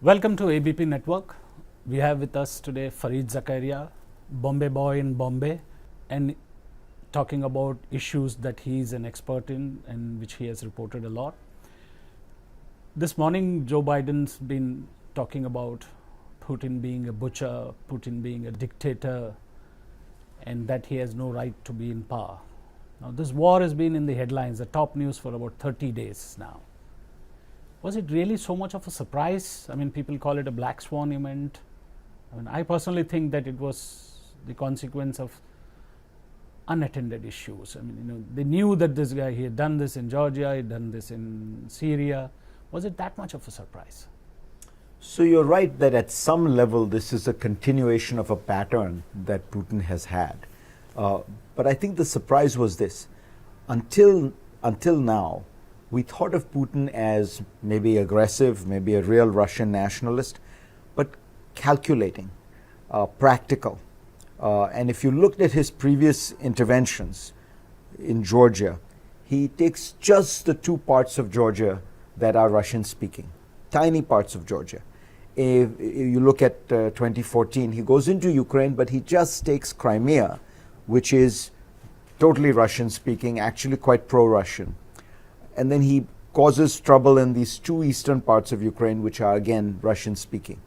Welcome to ABP Network. We have with us today Fareed Zakaria, Bombay boy in Bombay, and talking about issues that he is an expert in and which he has reported a lot. This morning, Joe Biden's been talking about Putin being a butcher, Putin being a dictator, and that he has no right to be in power. Now, this war has been in the headlines, the top news for about 30 days now. Was it really so much of a surprise? I mean, people call it a black swan event. I mean, I personally think that it was the consequence of unattended issues. I mean, they knew that this guy, he had done this in Georgia, he had done this in Syria. Was it that much of a surprise? So you're right that at some level this is a continuation of a pattern that Putin has had. But I think the surprise was this. Until now, we thought of Putin as maybe aggressive, maybe a real Russian nationalist, but calculating, practical. And if you looked at his previous interventions in Georgia, he takes just the two parts of Georgia that are Russian speaking, tiny parts of Georgia. If you look at 2014, he goes into Ukraine, but he just takes Crimea, which is totally Russian speaking, actually quite pro-Russian. And then he causes trouble in these two eastern parts of Ukraine, which are again Russian speaking.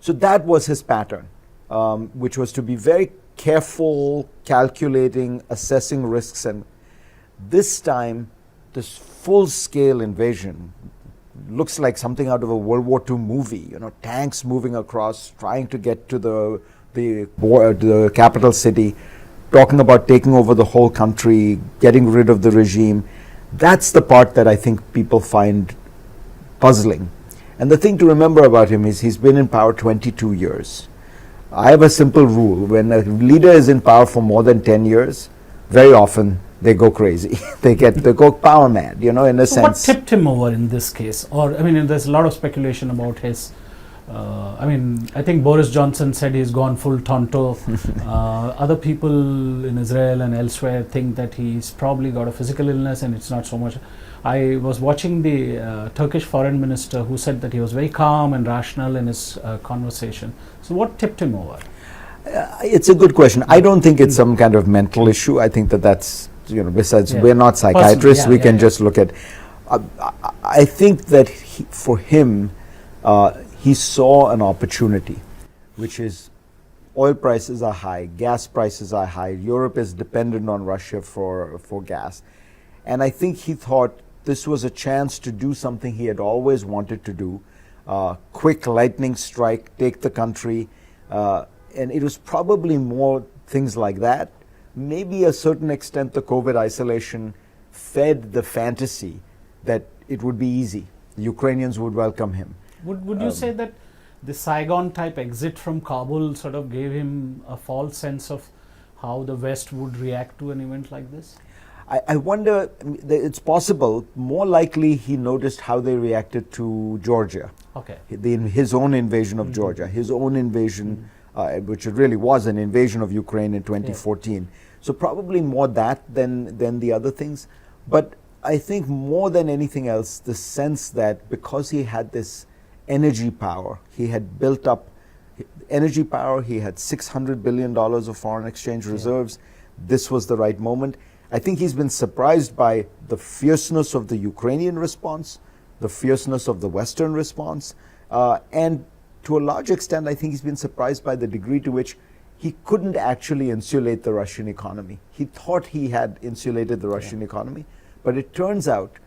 So that was his pattern, which was to be very careful, calculating, assessing risks. And this time, this full-scale invasion looks like something out of a World War II movie, tanks moving across, trying to get to the capital city, talking about taking over the whole country, getting rid of the regime. That's the part that I think people find puzzling. And the thing to remember about him is he's been in power 22 years. I have a simple rule. When a leader is in power for more than 10 years, very often they go crazy. they go power mad, in a sense. What tipped him over in this case? Or, I mean, there's a lot of speculation about his I think Boris Johnson said he's gone full Tonto. Other people in Israel and elsewhere think that he's probably got a physical illness and it's not so much. I was watching the Turkish foreign minister who said that he was very calm and rational in his conversation. So what tipped him over? It's a good question. I don't think it's some kind of mental issue. I think that's, besides we're not psychiatrists, we can just look at. I think that for him, he saw an opportunity, which is oil prices are high, gas prices are high, Europe is dependent on Russia for gas. And I think he thought this was a chance to do something he had always wanted to do, quick lightning strike, take the country, and it was probably more things like that. Maybe a certain extent the COVID isolation fed the fantasy that it would be easy. The Ukrainians would welcome him. Would you say that the Saigon type exit from Kabul sort of gave him a false sense of how the West would react to an event like this? I wonder, it's possible. More likely he noticed how they reacted to Georgia. Okay. His own invasion of Georgia, his own invasion, which it really was an invasion of Ukraine in 2014. Yeah. So probably more that than the other things. But I think more than anything else, the sense that because he had this energy power, he had built up energy power, he had $600 billion of foreign exchange reserves, this was the right moment. I think he's been surprised by the fierceness of the Ukrainian response, the fierceness of the Western response, and to a large extent, I think he's been surprised by the degree to which he couldn't actually insulate the Russian economy. He thought he had insulated the Russian economy, but it turns out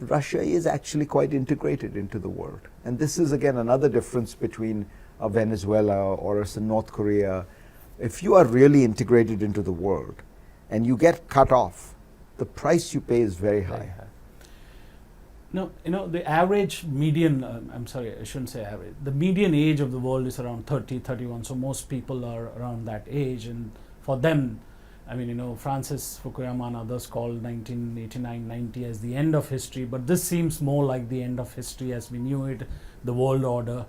Russia is actually quite integrated into the world. And this is, again, another difference between Venezuela or North Korea. If you are really integrated into the world and you get cut off, the price you pay is very high. No, the average median, I'm sorry, I shouldn't say average, the median age of the world is around 30, 31, so most people are around that age, and for them, I mean, Francis Fukuyama and others called 1989-90 as the end of history, but this seems more like the end of history as we knew it, the world order.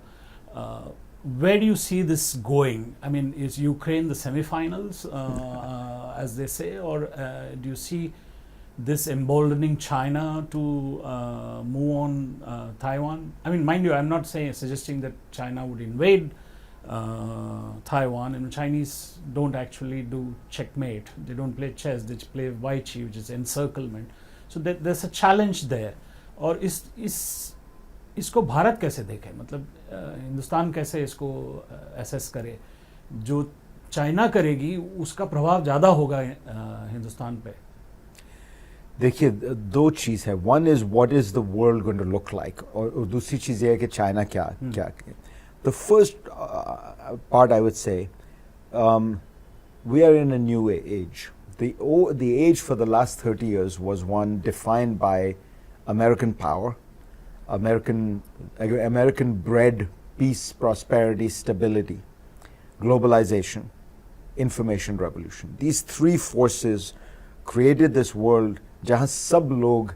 Where do you see this going? I mean, is Ukraine the semifinals, as they say, or do you see this emboldening China to move on Taiwan? I mean, mind you, I'm not suggesting that China would invade Taiwan, and Chinese don't actually do checkmate. They don't play chess. They play Wai Chi, which is encirclement. So there's a challenge there. और इसको भारत कैसे देखे, मतलब हिंदुस्तान कैसे इसको assess करे? जो China करेगी उसका प्रभाव ज़्यादा होगा हिंदुस्तान पे. देखिए, दो चीज़ है. One is what is the world going to look like, और दूसरी चीज़ ये है कि चाइना क्या क्या. The first part I would say, we are in a new age. The age for the last 30 years was one defined by American power, American bred peace, prosperity, stability, globalization, information revolution. These three forces created this world jahan sab log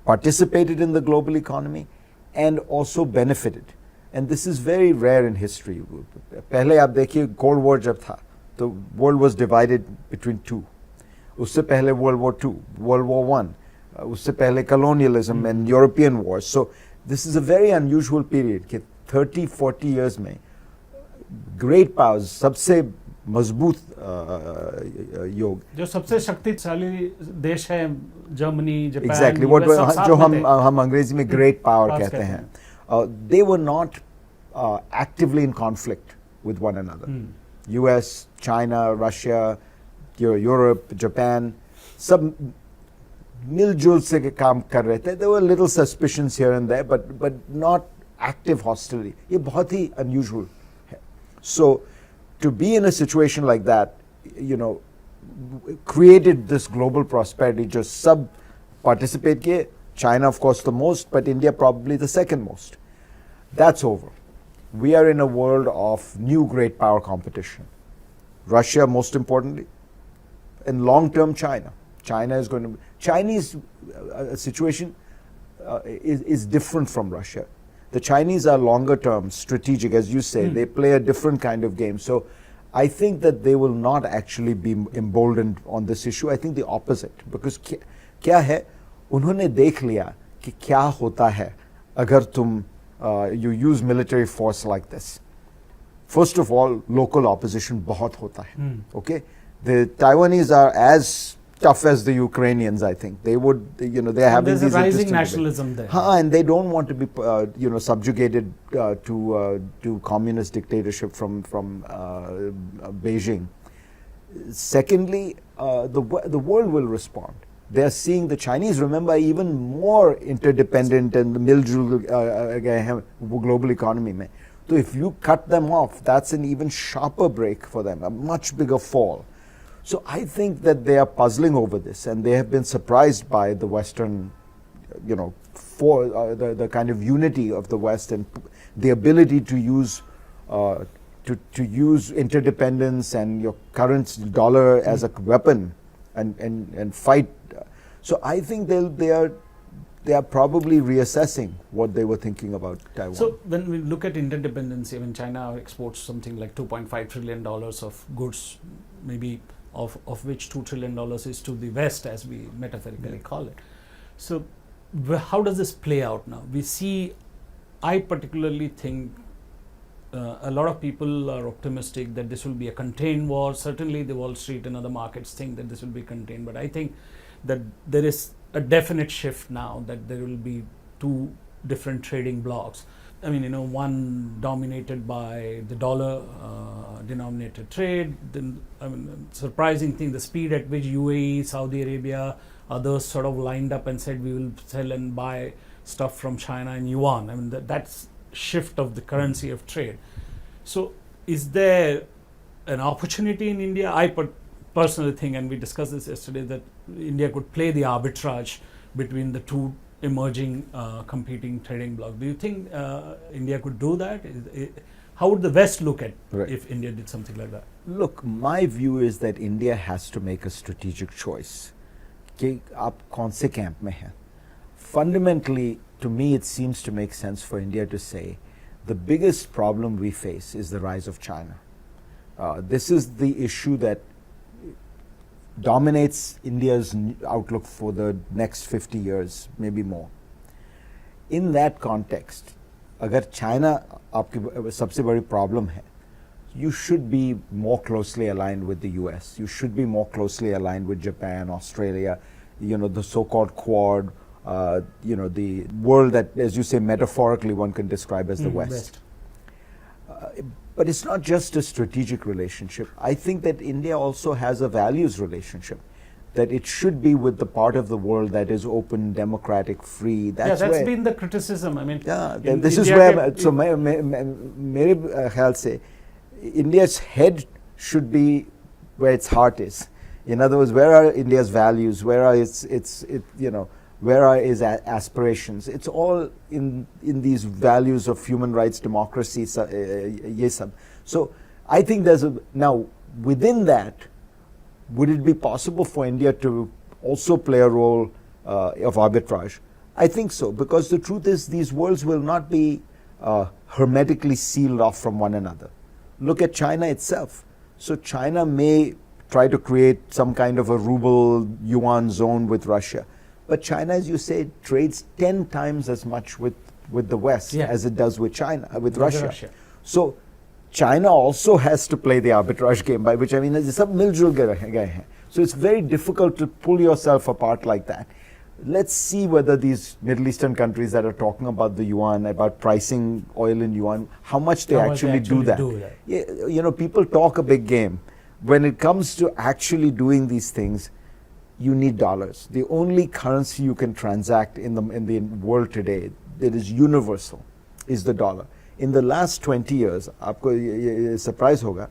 participated in the global economy and also benefited. And this is very rare in history. पहले आप देखिए Cold War जब था, the world was divided between two. उससे पहले World War II, World War I, उससे पहले colonialism and European wars. So this is a very unusual period कि 30-40 years में great powers, सबसे मजबूत योग, जो सबसे शक्तिशाली देश है, जर्मनी, जापान, exactly what जो हम अंग्रेजी में great power कहते हैं. They were not actively in conflict with one another. US, China, Russia, Europe, Japan, सब मिलजुल से काम कर रहे थे. There were little suspicions here and there, but not active hostility. ये बहुत ही unusual है. So to be in a situation like that, created this global prosperity. Just sub participate किए. China, of course, the most, but India probably the second most. That's over. We are in a world of new great power competition. Russia, most importantly, and long-term China. China is going to. Chinese situation is different from Russia. The Chinese are longer-term, strategic, as you say. They play a different kind of game. So, I think that they will not actually be emboldened on this issue. I think the opposite, because क्या है? उन्होंने देख लिया कि क्या होता है अगर तुम you use military force like this. First of all, local opposition बहुत होता है. Okay, the Taiwanese are as tough as the Ukrainians. I think they would, they have these there's a rising nationalism there. And they don't want to be, subjugated to communist dictatorship from Beijing. Secondly, the world will respond. They are seeing the Chinese, remember, even more interdependent and the miljul global economy mein. So if you cut them off, that's an even sharper break for them, a much bigger fall. So I think that they are puzzling over this, and they have been surprised by the Western, for the kind of unity of the West and the ability to use to use interdependence and your current dollar as a weapon and fight. So I think they are probably reassessing what they were thinking about Taiwan. So when we look at interdependency, I mean, China exports something like $2.5 trillion of goods, maybe of which $2 trillion is to the West, as we metaphorically call it. So how does this play out now? We see, I particularly think a lot of people are optimistic that this will be a contained war. Certainly the Wall Street and other markets think that this will be contained, but I think that there is a definite shift now, that there will be two different trading blocks. I mean, one dominated by the dollar denominated trade. Then, I mean, surprising thing, the speed at which UAE, Saudi Arabia, others sort of lined up and said we will sell and buy stuff from China in yuan. I mean, that's shift of the currency of trade. So is there an opportunity in India? I personally think, and we discussed this yesterday, that India could play the arbitrage between the two emerging competing trading blocks. Do you think India could do that? How would the West look at if India did something like that? Look, my view is that India has to make a strategic choice. कि आप कौन से camp में हैं? Fundamentally, to me, it seems to make sense for India to say the biggest problem we face is the rise of China. This is the issue that dominates India's outlook for the next 50 years, maybe more. In that context, अगर China आपकी सबसे बड़ी problem है, you should be more closely aligned with the US. You should be more closely aligned with Japan, Australia, the so-called Quad, the world that, as you say, metaphorically one can describe as the West. But it's not just a strategic relationship. I think that India also has a values relationship, that it should be with the part of the world that is open, democratic, free. That's been the criticism. I mean, this is where, so मेरे ख्याल से India's head should be where its heart is. In other words, where are India's values? Where are where are its aspirations? It's all in these values of human rights, democracy, ये सब. So I think now within that, would it be possible for India to also play a role of arbitrage? I think so, because the truth is these worlds will not be hermetically sealed off from one another. Look at China itself. So China may try to create some kind of a ruble yuan zone with Russia. But China, as you say, trades 10 times as much with the West as it does with with Russia. So China also has to play the arbitrage game, by which I mean, sab miljul gaye hain. So it's very difficult to pull yourself apart like that. Let's see whether these Middle Eastern countries that are talking about the yuan, about pricing oil in yuan, how much they actually do that. Yeah, people talk a big game. When it comes to actually doing these things, you need dollars. The only currency you can transact in the world today that is universal is the dollar. In the last 20 years, आपको surprise होगा,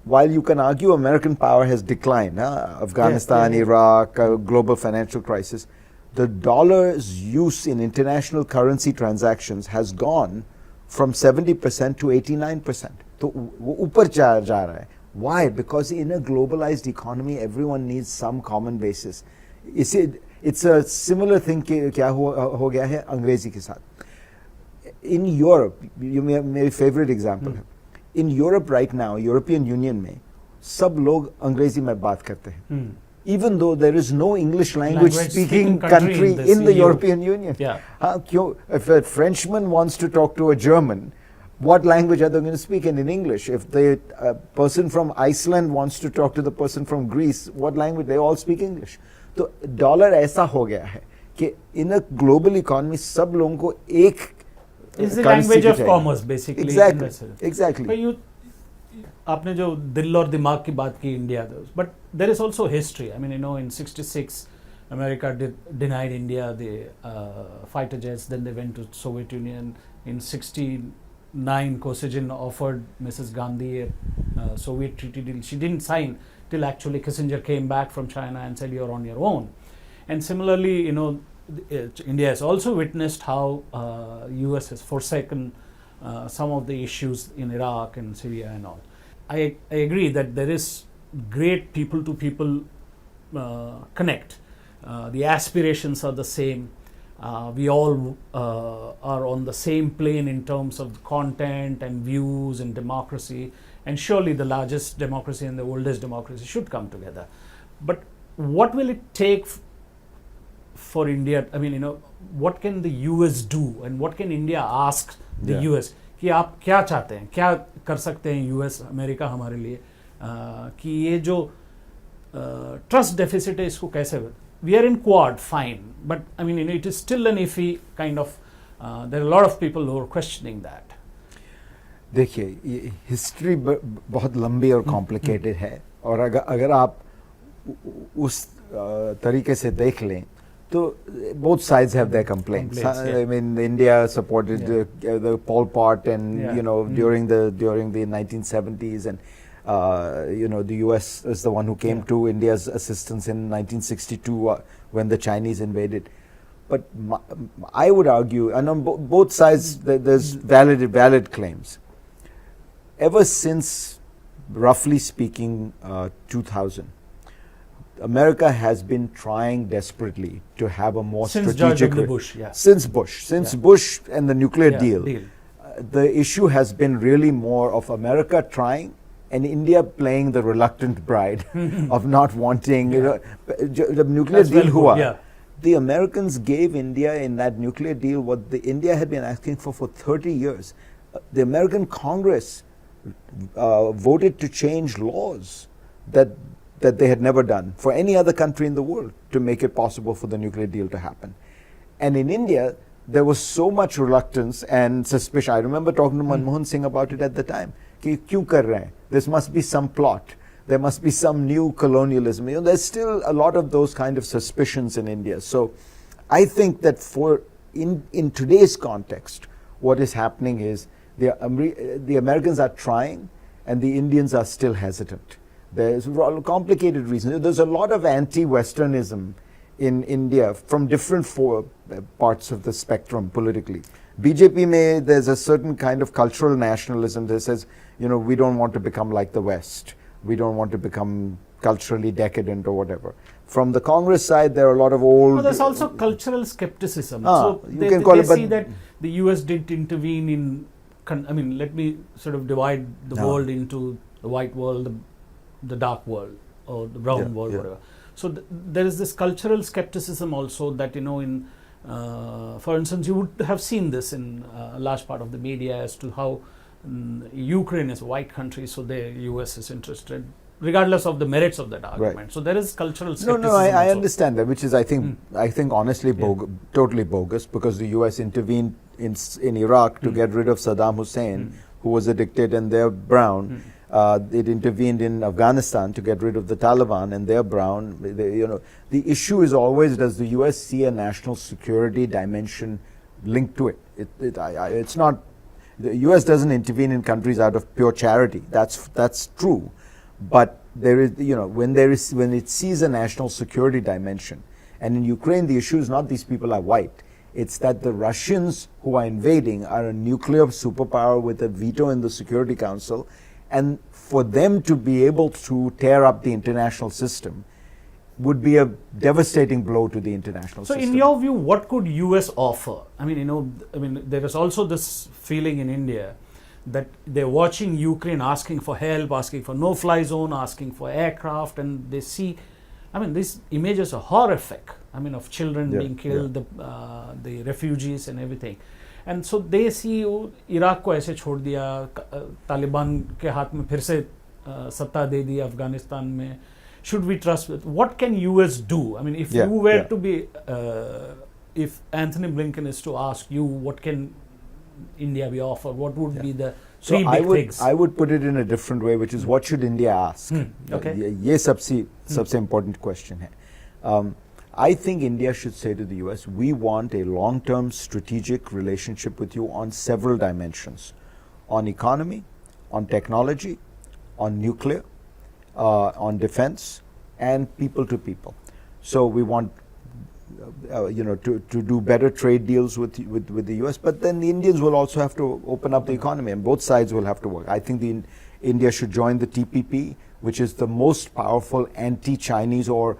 while you can argue American power has declined, Afghanistan, Iraq, global financial crisis, the dollar's use in international currency transactions has gone from 70% to 89%. तो वो ऊपर जा रहा है. Why? Because in a globalized economy, everyone needs some common basis. It's a similar thing क्या हो गया है अंग्रेजी के साथ. In Europe, my favorite example है. In Europe right now, European Union में सब लोग अंग्रेजी में बात करते हैं. Even though there is no English language speaking country in the European Union. If a Frenchman wants to talk to a German, what language are they going to speak in English? If the person from Iceland wants to talk to the person from Greece, what language? They all speak English. So dollar ऐसा हो गया है कि in a global economy सब लोगों को एक It's the language of commerce, basically. Exactly. But आपने जो दिल और दिमाग की बात की India, but there is also history. I mean, in '66, America denied India the fighter jets. Then they went to Soviet Union. In '69, Kosygin offered Mrs. Gandhi a Soviet treaty deal. She didn't sign till actually Kissinger came back from China and said, "You're on your own." And similarly, India has also witnessed how US has forsaken some of the issues in Iraq and Syria and all. I agree that there is great people-to-people connect. The aspirations are the same. We all are on the same plane in terms of content and views and democracy. And surely the largest democracy and the oldest democracy should come together. But what will it take for India? I mean, what can the US do and what can India ask the US? कि आप क्या चाहते हैं, क्या कर सकते हैं US, America हमारे लिए, कि ये जो ट्रस्ट डेफिसिट है इसको कैसे, we are in Quad, fine, but I mean, it is still an iffy kind of, there are a lot of people who are questioning that. देखिए, हिस्ट्री बहुत लंबी और कॉम्प्लिकेटेड है, और अगर आप उस तरीके से देख लें तो both sides have their complaints. I mean, India supported the Pol Pot, and during the 1970s, and the US is the one who came to India's assistance in 1962 when the Chinese invaded. But I would argue, and on both sides there's valid claims. Ever since, roughly speaking, 2000, America has been trying desperately to have a more strategic... Since Bush and the nuclear deal. The issue has been really more of America trying and India playing the reluctant bride of not wanting, you know, the nuclear That's deal well hua. put, yeah. The Americans gave India in that nuclear deal what the India had been asking for 30 years. The American Congress voted to change laws that they had never done for any other country in the world to make it possible for the nuclear deal to happen. And in India, there was so much reluctance and suspicion. I remember talking to Manmohan Singh about it at the time. Ki, kyun kar rahe hain? This must be some plot. There must be some new colonialism. You know, there's still a lot of those kind of suspicions in India. So I think that in today's context, what is happening is the Americans are trying and the Indians are still hesitant. There's complicated reasons. There's a lot of anti-Westernism in India from different parts of the spectrum politically. BJP mein, there's a certain kind of cultural nationalism that says, you know, we don't want to become like the West. We don't want to become culturally decadent or whatever. From the Congress side, there are a lot of old... Well, there's also cultural skepticism. So they see that the US didn't intervene in... I mean, let me sort of divide the world into the white world, the dark world, or the brown world, whatever. So there is this cultural skepticism also that, you know, in... for instance, you would have seen this in a large part of the media as to how Ukraine is a white country, so the US is interested, regardless of the merits of that argument. Right. So there is cultural skepticism. No, I understand that, which is, I think honestly totally bogus, because the US intervened in Iraq to get rid of Saddam Hussein, who was a dictator, and they're brown. It intervened in Afghanistan to get rid of the Taliban, and they're brown. You know, the issue is always, does the US see a national security dimension linked to it? It's not. The US doesn't intervene in countries out of pure charity. That's true, but there is, you know, when it sees a national security dimension, and in Ukraine the issue is not these people are white. It's that the Russians who are invading are a nuclear superpower with a veto in the Security Council, and for them to be able to tear up the international system would be a devastating blow to the international system. So in your view, what could US offer? I mean, you know, there is also this feeling in India that they're watching Ukraine asking for help, asking for no-fly zone, asking for aircraft, and they see, I mean, these images are horrific. I mean, of children being killed, the refugees and everything. And so they see Iraq को ऐसे छोड़ दिया, तालिबान के हाथ में फिर से सत्ता दे दी अफगानिस्तान में. Should we trust? What can US do? I mean, if you were to be, if Anthony Blinken is to ask you, what can India be offered? What would be the three big things? I would put it in a different way, which is what should India ask? Okay. ये सबसे important question है. I think India should say to the US, we want a long-term strategic relationship with you on several dimensions. On economy, on technology, on nuclear, on defense, and people to people. So we want you know, to do better trade deals with the US, but then the Indians will also have to open up the economy, and both sides will have to work. I think India should join the TPP, which is the most powerful anti-Chinese or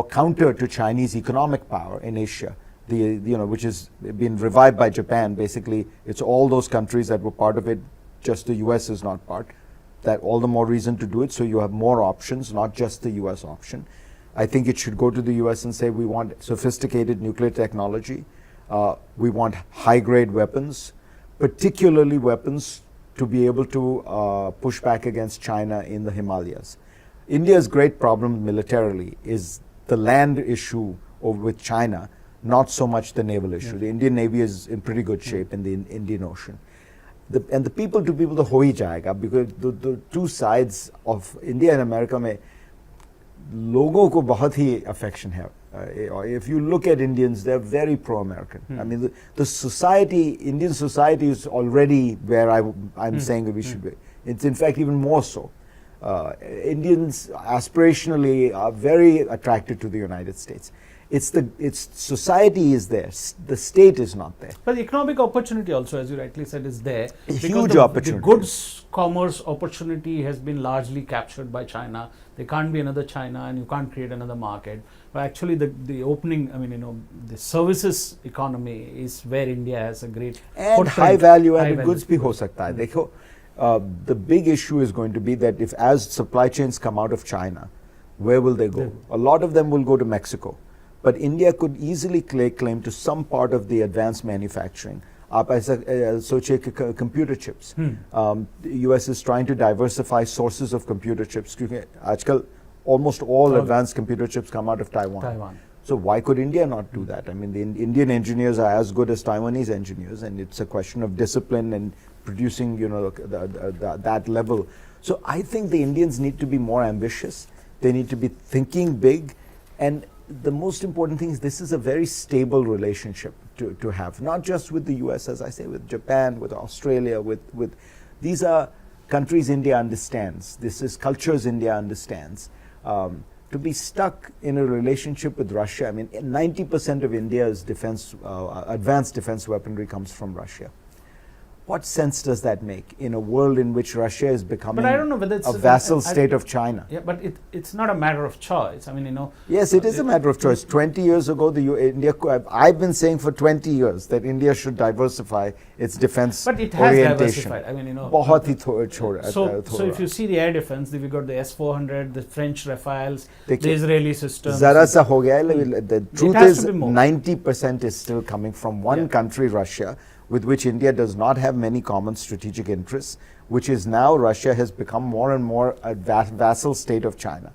counter to Chinese economic power in Asia. You know, which has been revived by Japan. Basically, it's all those countries that were part of it, just the US is not part. That all the more reason to do it, so you have more options, not just the US option. I think it should go to the US and say, we want sophisticated nuclear technology, we want high-grade weapons, particularly weapons to be able to push back against China in the Himalayas. India's great problem militarily is the land issue with China, not so much the naval issue. The Indian Navy is in pretty good shape in the Indian Ocean. And the people to people, the ho hi jayega, because the two sides of India and America mein logon ko bahut hi affection hai. If you look at Indians, they're very pro-American. I mean, the society, Indian society is already where I'm saying that we should be. It's in fact even more so. Indians aspirationally are very attracted to the United States. It's society is there, the state is not there. But the economic opportunity also, as you rightly said, is there. A huge opportunity. The goods commerce opportunity has been largely captured by China. There can't be another China, and you can't create another market. But actually, the opening, I mean, you know, the services economy is where India has a great and high value added goods bhi ho sakta hai. Dekho, The big issue is going to be that if as supply chains come out of China, where will they go? A lot of them will go to Mexico. But India could easily claim to some part of the advanced manufacturing. आप ऐसा सोचिए कि computer chips. The US is trying to diversify sources of computer chips क्योंकि आजकल almost all advanced computer chips come out of Taiwan. So why could India not do that? I mean, the Indian engineers are as good as Taiwanese engineers, and it's a question of discipline and producing, that level. So I think the Indians need to be more ambitious. They need to be thinking big, and the most important thing is this is a very stable relationship to have, not just with the US, as I say, with Japan, with Australia, with these are countries India understands. This is cultures India understands. To be stuck in a relationship with Russia, I mean, 90% of India's advanced defense weaponry comes from Russia. What sense does that make in a world in which Russia is becoming a vassal state of China? Yeah, but it's not a matter of choice. I mean, Yes, it is a matter of choice. 20 years ago, I've been saying for 20 years that India should diversify its defense but it has orientation. diversified. I mean, बहुत ही So if you see the air defense, we've got the S-400, the French Rafales, the Israeli systems. Zara sa ho gaya. The truth is 90% is still coming from one country, Russia, with which India does not have many common strategic interests, which is now Russia has become more and more a vassal state of China.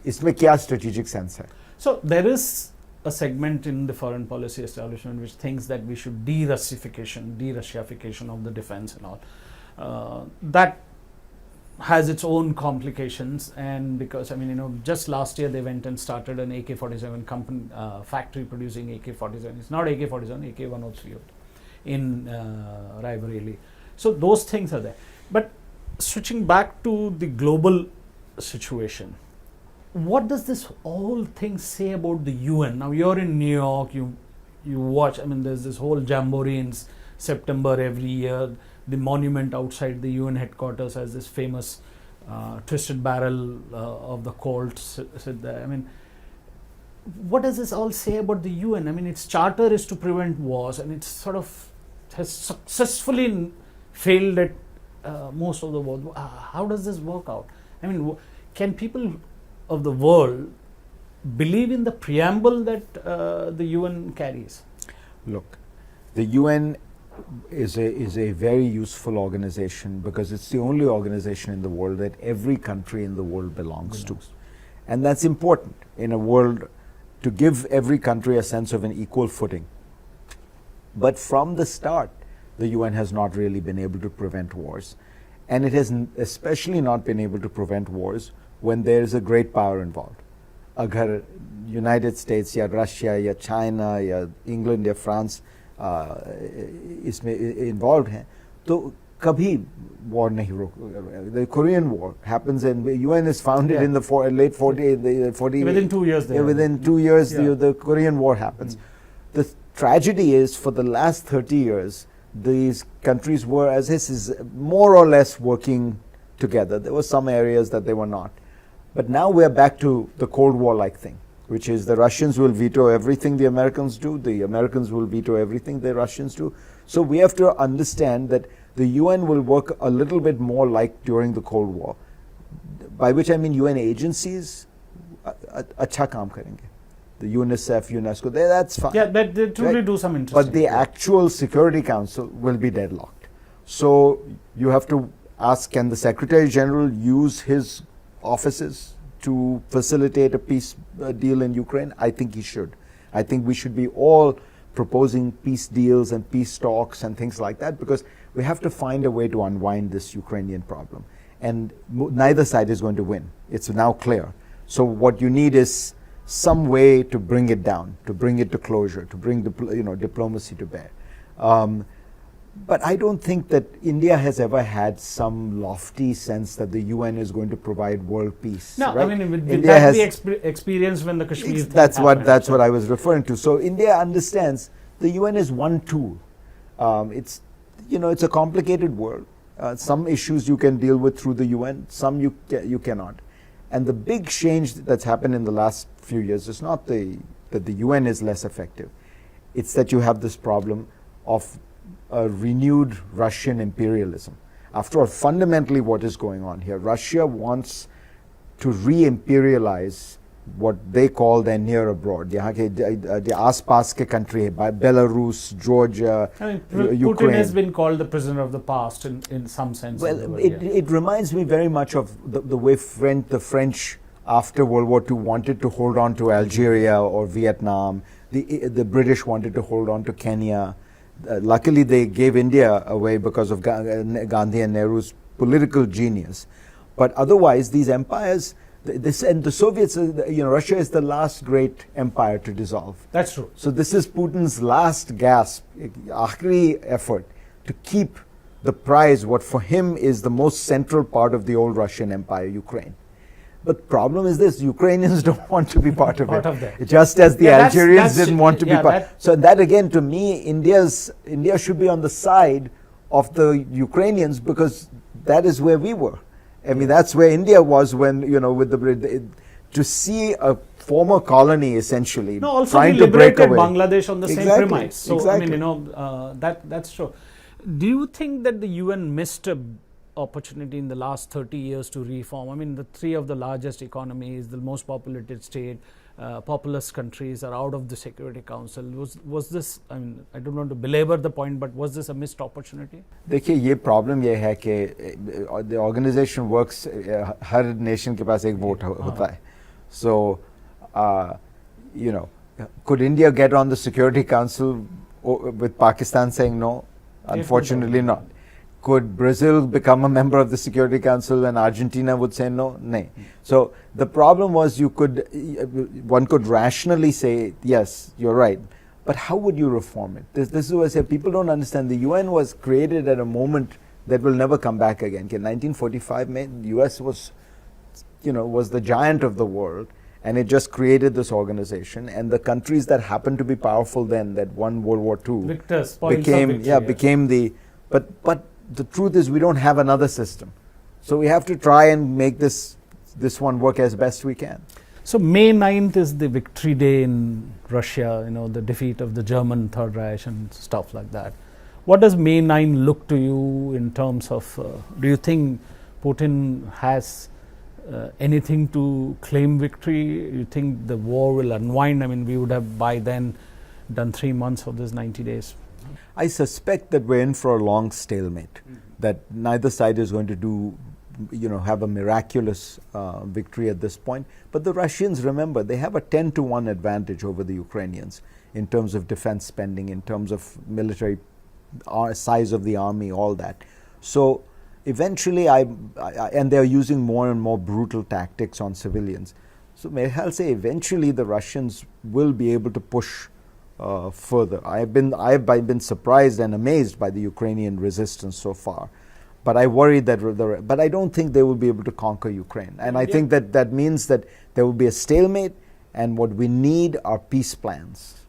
Isme kya strategic sense hai? So there is a segment in the foreign policy establishment which thinks that we should de-Russification of the defense and all. That has its own complications, and because just last year they went and started an AK-47 company factory producing AK-47. It's not AK-47, AK-103 in Raebareli. So those things are there. But switching back to the global situation, what does this whole thing say about the UN? Now you're in New York, you watch, there's this whole jamboree in September every year. The monument outside the UN headquarters has this famous twisted barrel of the Colt sit there. What does this all say about the UN? Its charter is to prevent wars, and it's sort of has successfully failed at most of the world. How does this work out? Can people of the world believe in the preamble that the UN carries? Look, the UN is a very useful organization because it's the only organization in the world that every country in the world belongs to. And that's important in a world to give every country a sense of an equal footing. But from the start, the UN has not really been able to prevent wars. And it has especially not been able to prevent wars when there is a great power involved. Agar United States, ya Russia, ya China, ya England, ya France इसमें involved हैं, तो कभी war नहीं रोक. The Korean War happens, and the UN is founded in the late 40s. Within 2 years. Within 2 years, the Korean War happens. The tragedy is, for the last 30 years, these countries were, as this is, more or less working together. There were some areas that they were not. But now we're back to the Cold War-like thing, which is the Russians will veto everything the Americans do, the Americans will veto everything the Russians do. So we have to understand that the UN will work a little bit more like during the Cold War, by which I mean UN agencies अच्छा काम करेंगे. The UNICEF, UNESCO, that's fine. Yeah, they truly do some interesting. But the actual Security Council will be deadlocked. So you have to ask, can the Secretary General use his offices to facilitate a peace deal in Ukraine? I think he should. I think we should be all proposing peace deals and peace talks and things like that, because we have to find a way to unwind this Ukrainian problem. And neither side is going to win. It's now clear. So what you need is some way to bring it down, to bring it to closure, to bring diplomacy to bear. But I don't think that India has ever had some lofty sense that the UN is going to provide world peace. No, right? With India has the experience when the Kashmir. That's what I was referring to. So India understands the UN is one tool. It's a complicated world. Some issues you can deal with through the UN, some you cannot. And the big change that's happened in the last few years is not that the UN is less effective. It's that you have this problem of a renewed Russian imperialism. After all, fundamentally what is going on here, Russia wants to re-imperialize what they call their near abroad. यहाँ के आस-पास के country है, Belarus, Georgia, Putin Ukraine. has been called the prisoner of the past in some sense. Well, it reminds me very much of the way the French after World War II wanted to hold on to Algeria or Vietnam. The British wanted to hold on to Kenya. Luckily, they gave India away because of Gandhi and Nehru's political genius. But otherwise, these empires, and the Soviets, Russia is the last great empire to dissolve. That's true. So this is Putin's last gasp, aakhri effort to keep the prize, what for him is the most central part of the old Russian empire, Ukraine. But the problem is this, Ukrainians don't want to be part of it. Just as the Algerians didn't want to be part. So that again, to me, India should be on the side of the Ukrainians, because that is where we were. I mean, that's where India was when, with to see a former colony essentially trying to break away. Bangladesh on the same premise. So, exactly. That's true. Do you think that the UN missed an opportunity in the last 30 years to reform? I mean, the three of the largest economies, the most populated state, populous countries are out of the Security Council. Was this, I mean, I don't want to belabor the point, but was this a missed opportunity? देखिए ये problem ये है कि the organization works, her nation के पास एक vote होता है. So, could India get on the Security Council with Pakistan saying no? Unfortunately not. Could Brazil become a member of the Security Council when Argentina would say no? No. So the problem was one could rationally say, yes, you're right. But how would you reform it? This is what I say, people don't understand. The UN was created at a moment that will never come back again. In 1945, the US was the giant of the world, and it just created this organization. And the countries that happened to be powerful then, that won World War II, became the, but the truth is we don't have another system. So we have to try and make this one work as best we can. So May 9th is the victory day in Russia, the defeat of the German Third Reich and stuff like that. What does May 9 look to you in terms of, do you think Putin has anything to claim victory? You think the war will unwind? I mean, we would have by then done 3 months of this 90 days. I suspect that we're in for a long stalemate, that neither side is going to have a miraculous victory at this point. But the Russians, remember, they have a 10-to-1 advantage over the Ukrainians in terms of defense spending, in terms of military size of the army, all that. So eventually, and they're using more and more brutal tactics on civilians. So I'll say eventually the Russians will be able to push further. I've been surprised and amazed by the Ukrainian resistance so far, but I worry that but I don't think they will be able to conquer Ukraine, and I think that means that there will be a stalemate, and what we need are peace plans.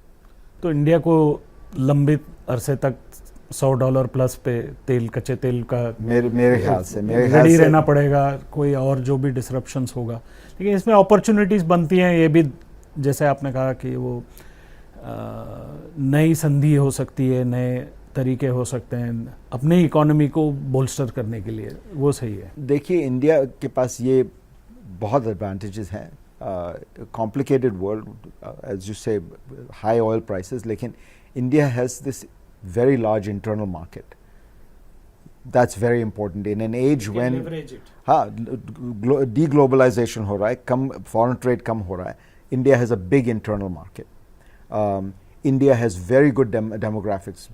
तो India को लंबे अरसे तक $100 plus पे कच्चे तेल का मेरे ख्याल से रेडी रहना पड़ेगा, कोई और जो भी डिसरप्शंस होगा. लेकिन इसमें अपॉर्चुनिटीज बनती हैं, ये भी जैसे आपने कहा कि वो नई संधि हो सकती है, नए तरीके हो सकते हैं अपने इकोनॉमी को बोल्स्टर करने के लिए, वो सही है. देखिए इंडिया के पास ये बहुत एडवांटेजेस हैं. Complicated world, as you say, high oil prices, लेकिन India has this very large internal market. That's very important in an age when deglobalization हो रहा है, foreign trade कम हो रहा है. India has a big internal market. India has very good demographics.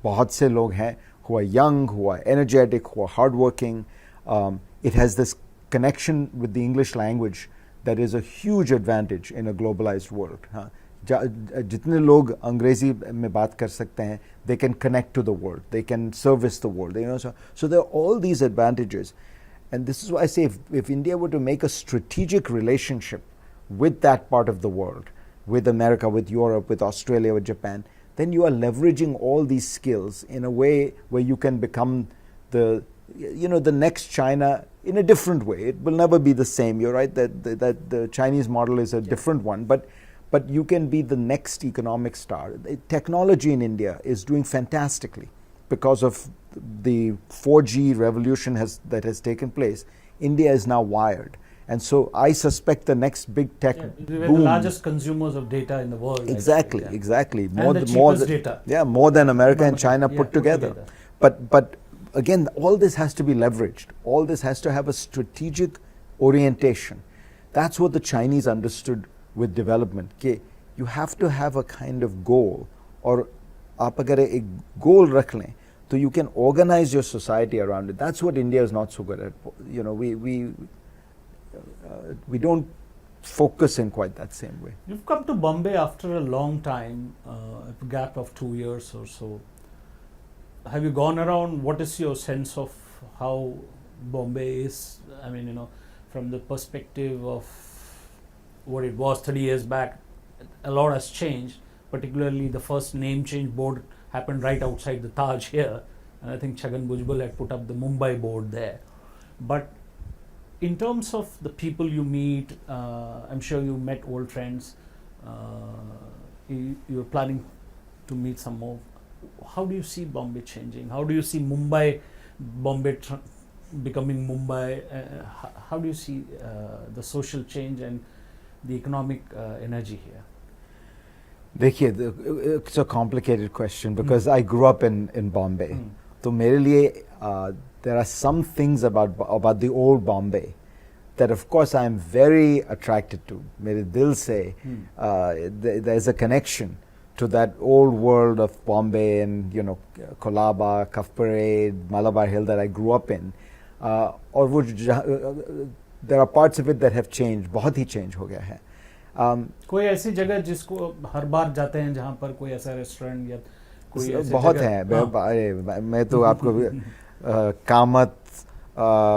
बहुत से लोग हैं who are young, who are energetic, who are hardworking. It has this connection with the English language that is a huge advantage in a globalized world. जितने लोग अंग्रेजी में बात कर सकते हैं, they can connect to the world, they can service the world. So there are all these advantages, and this is why I say if India were to make a strategic relationship with that part of the world, with America, with Europe, with Australia, with Japan, then you are leveraging all these skills in a way where you can become the next China in a different way. It will never be the same. You're right that the Chinese model is a different one, but you can be the next economic star. Technology in India is doing fantastically because of the 4G revolution that has taken place, India is now wired. And so I suspect the next big tech We're boom. the largest consumers of data in the world. Exactly, actually, exactly. And the cheapest data. Yeah, more than America and China put together. But again, all this has to be leveraged. All this has to have a strategic orientation. That's what the Chinese understood with development. Okay, you have to have a kind of goal, or आप अगर एक goal रख लें, so you can organize your society around it. That's what India is not so good at. You know, we don't focus in quite that same way. You've come to Bombay after a long time, a gap of 2 years or so. Have you gone around? What is your sense of how Bombay is? I mean, you know, from the perspective of what it was 30 years back, a lot has changed. Particularly the first name change board happened right outside the Taj here. And I think Chhagan Bhujbal had put up the Mumbai board there. But in terms of the people you meet, I'm sure you met old friends. You're planning to meet some more. How do you see Bombay changing? How do you see Bombay becoming Mumbai? How do you see the social change and the economic energy here? देखिए, it's a complicated question because I grew up in Bombay. तो मेरे लिए there are some things about the old Bombay that of course I am very attracted to. मेरे दिल से there's a connection to that old world of Bombay and, you know, Colaba, Cuff Parade, Malabar Hill that I grew up in. और वो there are parts of it that have changed, बहुत ही change हो गया है. कोई ऐसी जगह जिसको हर बार जाते हैं जहाँ पर कोई ऐसा रेस्टोरेंट या कोई ऐसी बहुत जगह? है. मैं तो आपको Kamat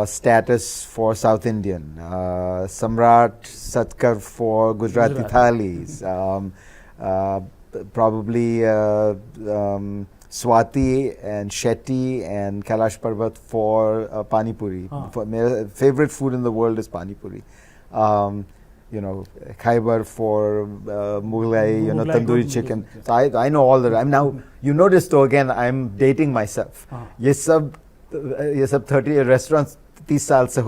status for South Indian, Samrat Satkar for Gujarati thalis, probably Swati and Shetty and Kailash Parbat for Pani Puri. My favorite food in the world is Pani Puri. You know, Khaibar for Mughlai, you know, tandoori chicken. So I know all that. I'm now, you notice though, again, I'm dating myself. ये सब 30 restaurants 30 साल से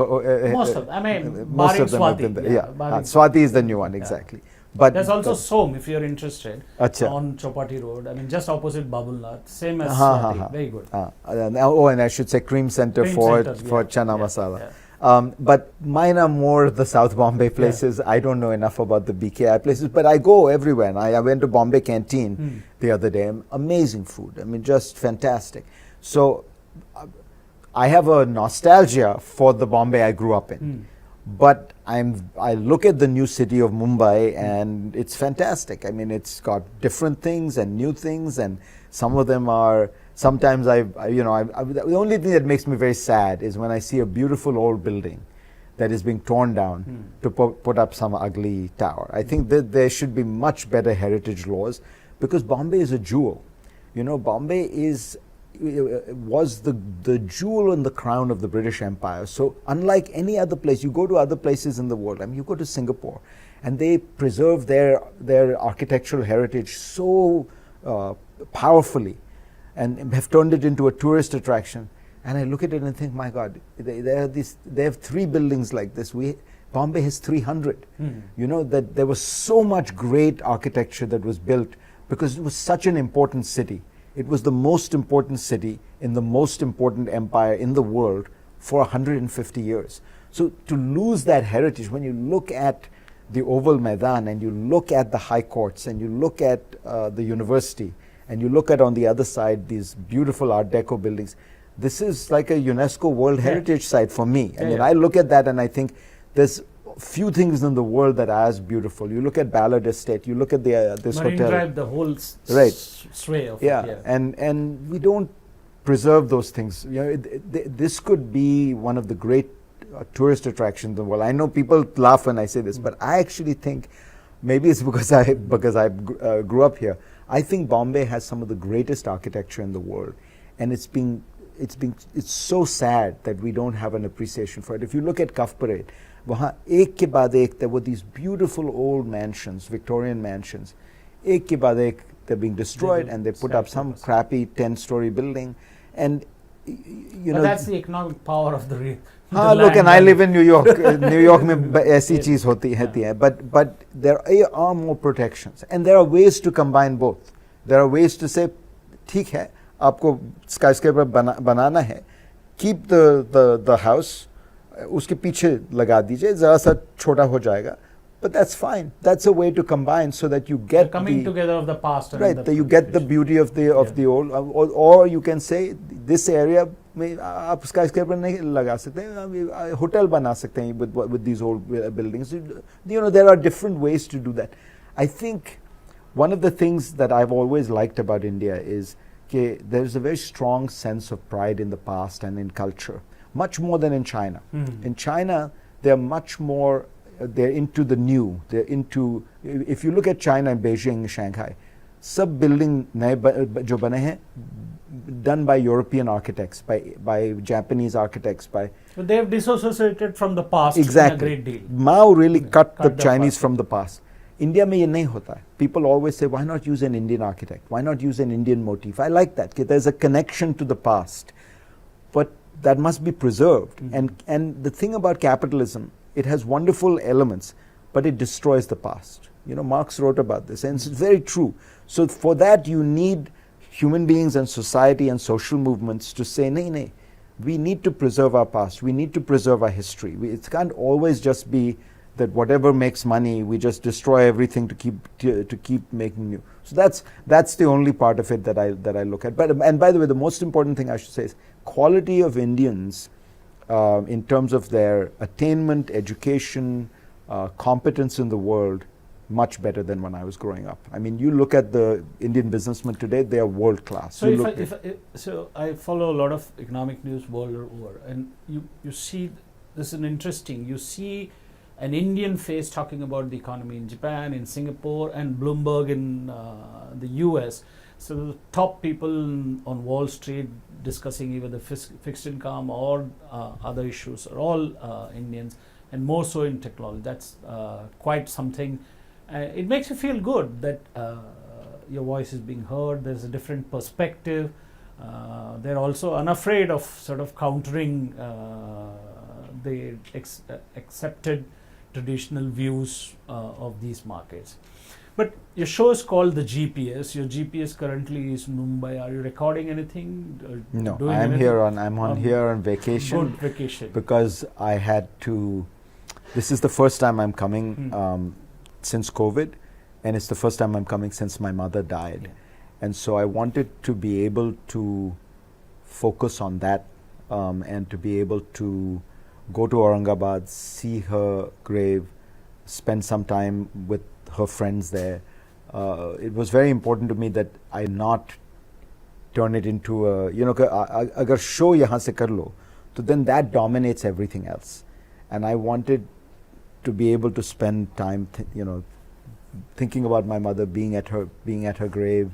most of them, I mean, most of them Swati, have been there. Yeah, barring Swati is the new one, exactly. But there's also Som, if you're interested, Achha. on Chopati Road. I mean, just opposite Babulnath, same as Swati. Very good. And I should say Cream Center for Chana Masala. Yeah. But mine are more the South Bombay places. I don't know enough about the BKI places, but I go everywhere. And I went to Bombay Canteen the other day. Amazing food. I mean, just fantastic. So I have a nostalgia for the Bombay I grew up in. But I look at the new city of Mumbai and it's fantastic. I mean, it's got different things and new things, and some of them are. Sometimes the only thing that makes me very sad is when I see a beautiful old building that is being torn down to put up some ugly tower. I think that there should be much better heritage laws, because Bombay is a jewel. You know, Bombay was the jewel in the crown of the British Empire. So unlike any other place, you go to other places in the world. I mean, you go to Singapore and they preserve their architectural heritage so powerfully, and have turned it into a tourist attraction. And I look at it and think, my God, they have 3 buildings like this. Bombay has 300. You know, that there was so much great architecture that was built because it was such an important city. It was the most important city in the most important empire in the world for 150 years. So to lose that heritage, when you look at the Oval Maidan and you look at the high courts and you look at the university, and you look at on the other side these beautiful Art Deco buildings, this is like a UNESCO World Heritage Site for me. I mean, I look at that and I think there's few things in the world that are as beautiful. You look at Ballard Estate, you look at this Marine hotel. Drive, the whole sway of it. And we don't preserve those things. You know, this could be one of the great tourist attractions in the world. I know people laugh when I say this, but I actually think, maybe it's because I grew up here, I think Bombay has some of the greatest architecture in the world, and it's so sad that we don't have an appreciation for it. If you look at Cuff Parade, वहाँ एक के बाद एक, there were these beautiful old mansions, Victorian mansions. एक के बाद एक, they're being destroyed, and they put up some crappy 10-story building. And you but know. that's the economic power of the हाँ, look, and I live in New York. New York में ऐसी चीज होती है, but there are more protections, and there are ways to combine both. There are ways to say, ठीक है, आपको skyscraper बनाना है, keep the house, उसके पीछे लगा दीजिए, जरा सा छोटा हो जाएगा. But that's fine. That's a way to combine so that you get the coming together of the past. And right, you get the beauty of the old, or you can say this area में आप skyscraper नहीं लगा सकते, hotel बना सकते हैं with these old buildings. You know, there are different ways to do that. I think one of the things that I've always liked about India is that there's a very strong sense of pride in the past and in culture, much more than in China. In China, they're much more. They're into the new. They're into. If you look at China, Beijing, Shanghai, सब building नए जो बने हैं, done by European architects, by Japanese architects, by. So they have disassociated from the past. Exactly. In a great deal. Mao really cut the Chinese past. from the past. India में ये नहीं होता है. People always say, why not use an Indian architect? Why not use an Indian motif? I like that. There's a connection to the past, but that must be preserved. And the thing about capitalism, it has wonderful elements, but it destroys the past. You know, Marx wrote about this, and it's very true. So for that, you need human beings and society and social movements to say, nahi, we need to preserve our past. We need to preserve our history. It can't always just be that whatever makes money, we just destroy everything to keep making new. So that's the only part of it that I look at. And by the way, the most important thing I should say is quality of Indians in terms of their attainment, education, competence in the world, much better than when I was growing up. I mean, you look at the Indian businessmen today; they are world class. So I follow a lot of economic news world over, and you see this is interesting. You see an Indian face talking about the economy in Japan, in Singapore, and Bloomberg in the US. So the top people on Wall Street discussing either the fixed income or other issues are all Indians, and more so in technology. That's quite something. It makes you feel good that your voice is being heard. There's a different perspective. They're also unafraid of sort of countering the accepted traditional views of these markets. But your show is called The GPS. Your GPS currently is Mumbai. Are you recording anything? No, I'm on here on vacation. Good vacation. Because I had to. This is the first time I'm coming since COVID, and it's the first time I'm coming since my mother died, and so I wanted to be able to focus on that, and to be able to go to Aurangabad, see her grave, spend some time with her friends there. It was very important to me that I not turn it into a, agar show yahan se kar lo, so then that dominates everything else. And I wanted to be able to spend time, thinking about my mother, being at her grave,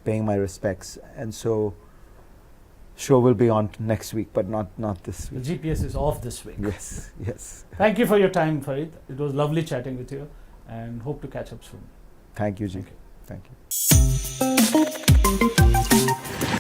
paying my respects. And so, show will be on next week, but not this week. The GPS is off this week. Yes. Thank you for your time, Fareed. It was lovely chatting with you, and hope to catch up soon. Thank you, Ji. Thank you. Thank you.